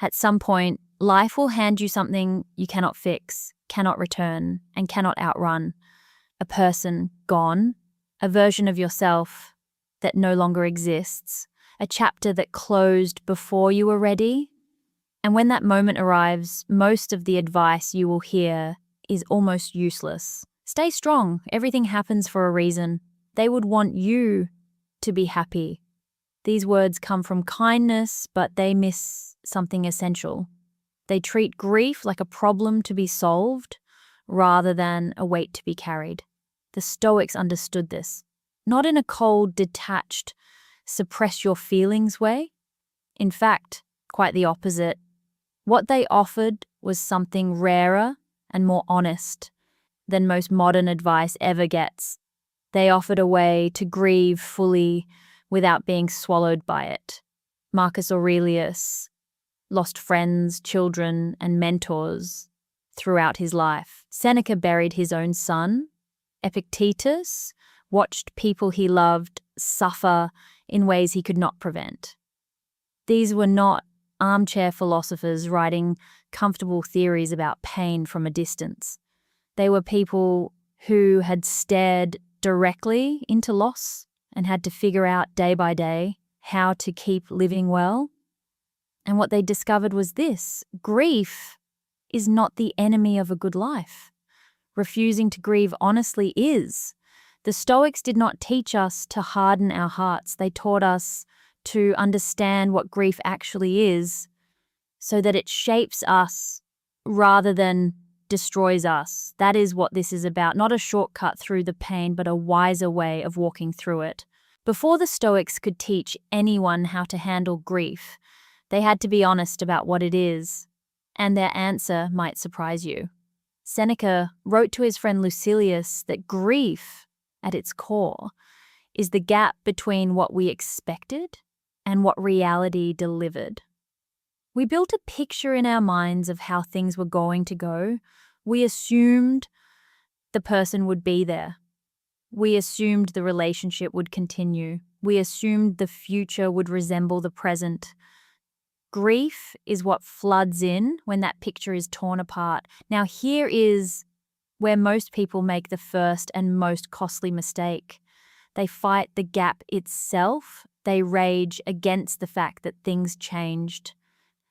At some point, life will hand you something you cannot fix, cannot return, and cannot outrun. A person gone, a version of yourself that no longer exists, a chapter that closed before you were ready. And when that moment arrives, most of the advice you will hear is almost useless. Stay strong. Everything happens for a reason. They would want you to be happy. These words come from kindness, but they miss something essential. They treat grief like a problem to be solved rather than a weight to be carried. The Stoics understood this, not in a cold, detached, suppress your feelings way. In fact, quite the opposite. What they offered was something rarer and more honest than most modern advice ever gets. They offered a way to grieve fully without being swallowed by it. Marcus Aurelius lost friends, children, and mentors throughout his life. Seneca buried his own son. Epictetus watched people he loved suffer in ways he could not prevent. These were not armchair philosophers writing comfortable theories about pain from a distance. They were people who had stared directly into loss and had to figure out day by day how to keep living well. And what they discovered was this: grief is not the enemy of a good life. Refusing to grieve honestly is. The Stoics did not teach us to harden our hearts. They taught us to understand what grief actually is so that it shapes us rather than destroys us. That is what this is about, not a shortcut through the pain, but a wiser way of walking through it. Before the Stoics could teach anyone how to handle grief, they had to be honest about what it is, and their answer might surprise you. Seneca wrote to his friend Lucilius that grief, at its core, is the gap between what we expected and what reality delivered. We built a picture in our minds of how things were going to go. We assumed the person would be there. We assumed the relationship would continue. We assumed the future would resemble the present. Grief is what floods in when that picture is torn apart. Now, here is where most people make the first and most costly mistake. They fight the gap itself. They rage against the fact that things changed.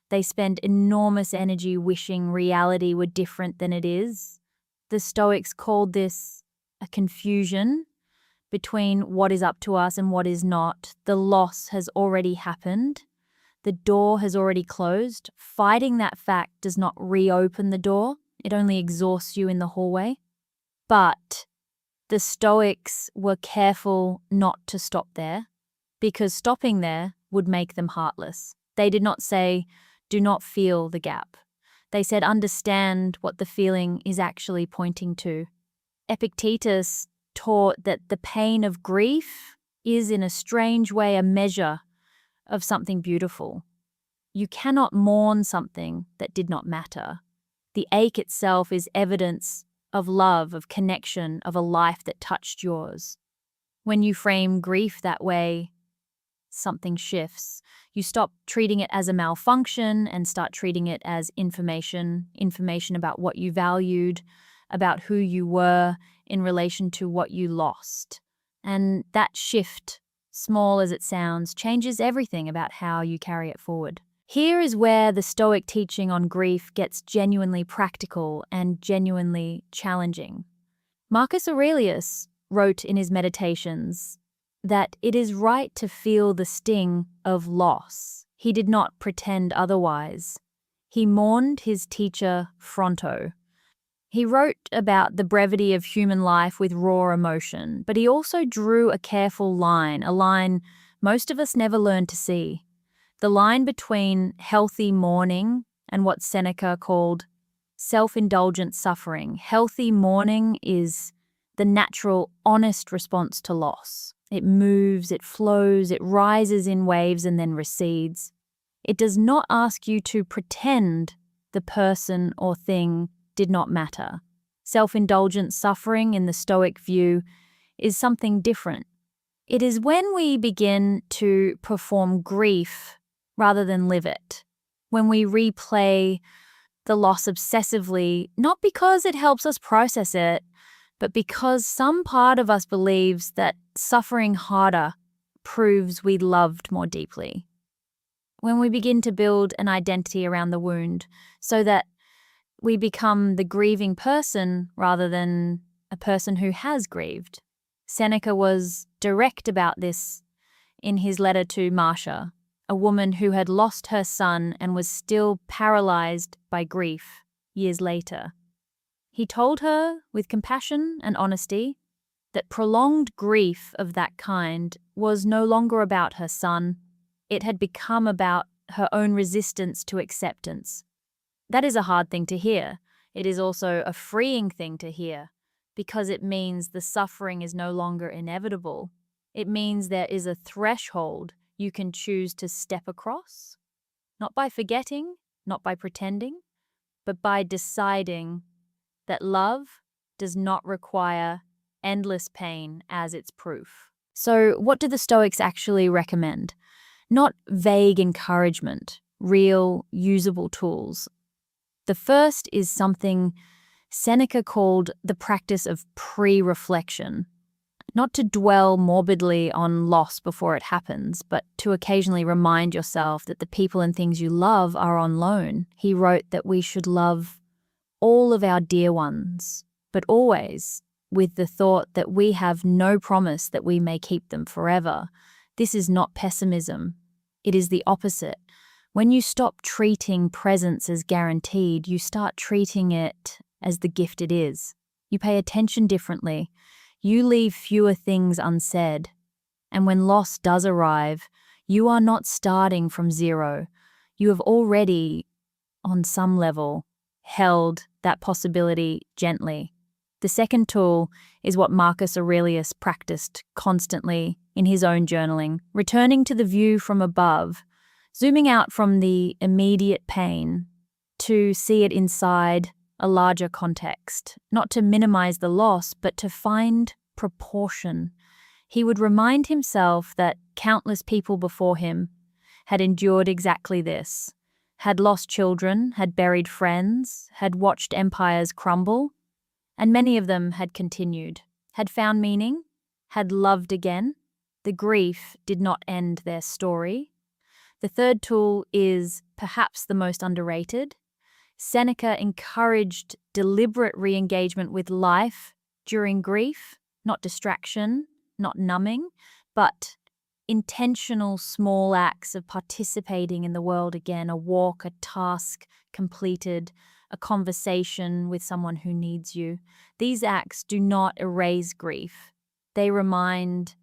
They spend enormous energy wishing reality were different than it is. The Stoics called this a confusion between what is up to us and what is not. The loss has already happened. The door has already closed. Fighting that fact does not reopen the door. It only exhausts you in the hallway. But the Stoics were careful not to stop there, because stopping there would make them heartless. They did not say, do not feel the gap. They said, understand what the feeling is actually pointing to. Epictetus taught that the pain of grief is in a strange way a measure of something beautiful. You cannot mourn something that did not matter. The ache itself is evidence of love, of connection, of a life that touched yours. When you frame grief that way, something shifts. You stop treating it as a malfunction and start treating it as information about what you valued, about who you were in relation to what you lost. And that shift, small as it sounds, changes everything about how you carry it forward. Here is where the Stoic teaching on grief gets genuinely practical and genuinely challenging. Marcus Aurelius wrote in his Meditations that it is right to feel the sting of loss. He did not pretend otherwise. He mourned his teacher Fronto. He wrote about the brevity of human life with raw emotion, but he also drew a careful line, a line most of us never learn to see. The line between healthy mourning and what Seneca called self-indulgent suffering. Healthy mourning is the natural, honest response to loss. It moves, it flows, it rises in waves and then recedes. It does not ask you to pretend the person or thing did not matter. Self-indulgent suffering, in the Stoic view, is something different. It is when we begin to perform grief rather than live it. When we replay the loss obsessively, not because it helps us process it, but because some part of us believes that suffering harder proves we loved more deeply. When we begin to build an identity around the wound so that we become the grieving person rather than a person who has grieved. Seneca was direct about this in his letter to Marcia, a woman who had lost her son and was still paralyzed by grief years later. He told her, with compassion and honesty, that prolonged grief of that kind was no longer about her son. It had become about her own resistance to acceptance. That is a hard thing to hear. It is also a freeing thing to hear, because it means the suffering is no longer inevitable. It means there is a threshold you can choose to step across, not by forgetting, not by pretending, but by deciding that love does not require endless pain as its proof. So, what do the Stoics actually recommend? Not vague encouragement, real, usable tools. The first is something Seneca called the practice of pre-reflection. Not to dwell morbidly on loss before it happens, but to occasionally remind yourself that the people and things you love are on loan. He wrote that we should love all of our dear ones, but always with the thought that we have no promise that we may keep them forever. This is not pessimism. It is the opposite. When you stop treating presence as guaranteed, you start treating it as the gift it is. You pay attention differently. You leave fewer things unsaid. And when loss does arrive, you are not starting from zero. You have already, on some level, held that possibility gently. The second tool is what Marcus Aurelius practiced constantly in his own journaling, returning to the view from above, zooming out from the immediate pain to see it inside a larger context, not to minimize the loss, but to find proportion. He would remind himself that countless people before him had endured exactly this, had lost children, had buried friends, had watched empires crumble, and many of them had continued, had found meaning, had loved again. The grief did not end their story. The third tool is perhaps the most underrated. Seneca encouraged deliberate re-engagement with life during grief, not distraction, not numbing, but intentional small acts of participating in the world again, a walk, a task completed, a conversation with someone who needs you. These acts do not erase grief. They remind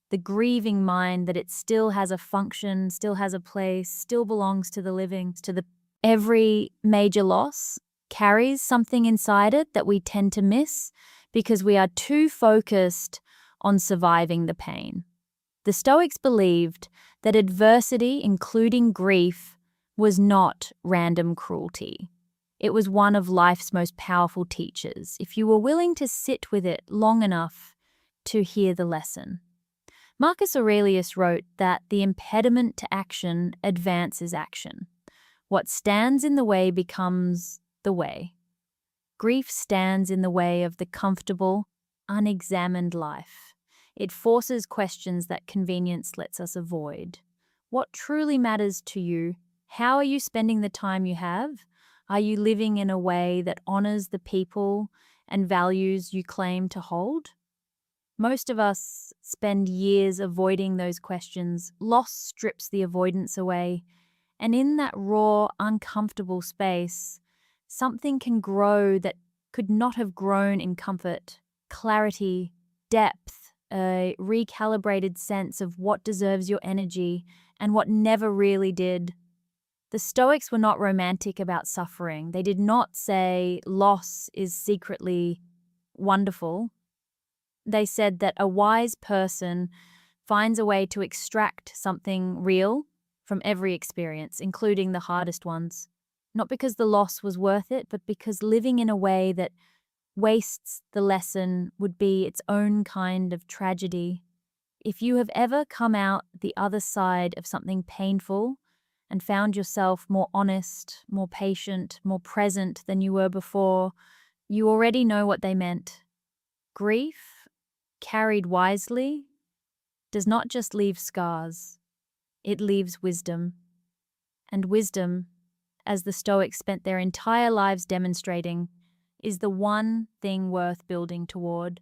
the grieving mind that it still has a function, still has a place, still belongs to the living, to the every major loss carries something inside it that we tend to miss because we are too focused on surviving the pain. The Stoics believed that adversity, including grief, was not random cruelty. It was one of life's most powerful teachers, if you were willing to sit with it long enough to hear the lesson. Marcus Aurelius wrote that the impediment to action advances action. What stands in the way becomes the way. Grief stands in the way of the comfortable, unexamined life. It forces questions that convenience lets us avoid. What truly matters to you? How are you spending the time you have? Are you living in a way that honors the people and values you claim to hold? Most of us spend years avoiding those questions. Loss strips the avoidance away. And in that raw, uncomfortable space, something can grow that could not have grown in comfort. Clarity, depth, a recalibrated sense of what deserves your energy and what never really did. The Stoics were not romantic about suffering. They did not say loss is secretly wonderful. They said that a wise person finds a way to extract something real from every experience, including the hardest ones. Not because the loss was worth it, but because living in a way that wastes the lesson would be its own kind of tragedy. If you have ever come out the other side of something painful and found yourself more honest, more patient, more present than you were before, you already know what they meant. Grief, carried wisely, does not just leave scars, it leaves wisdom. And wisdom, as the Stoics spent their entire lives demonstrating, is the one thing worth building toward.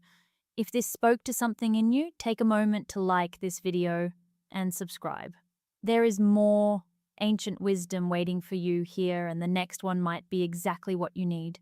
If this spoke to something in you, take a moment to like this video and subscribe. There is more ancient wisdom waiting for you here, and the next one might be exactly what you need.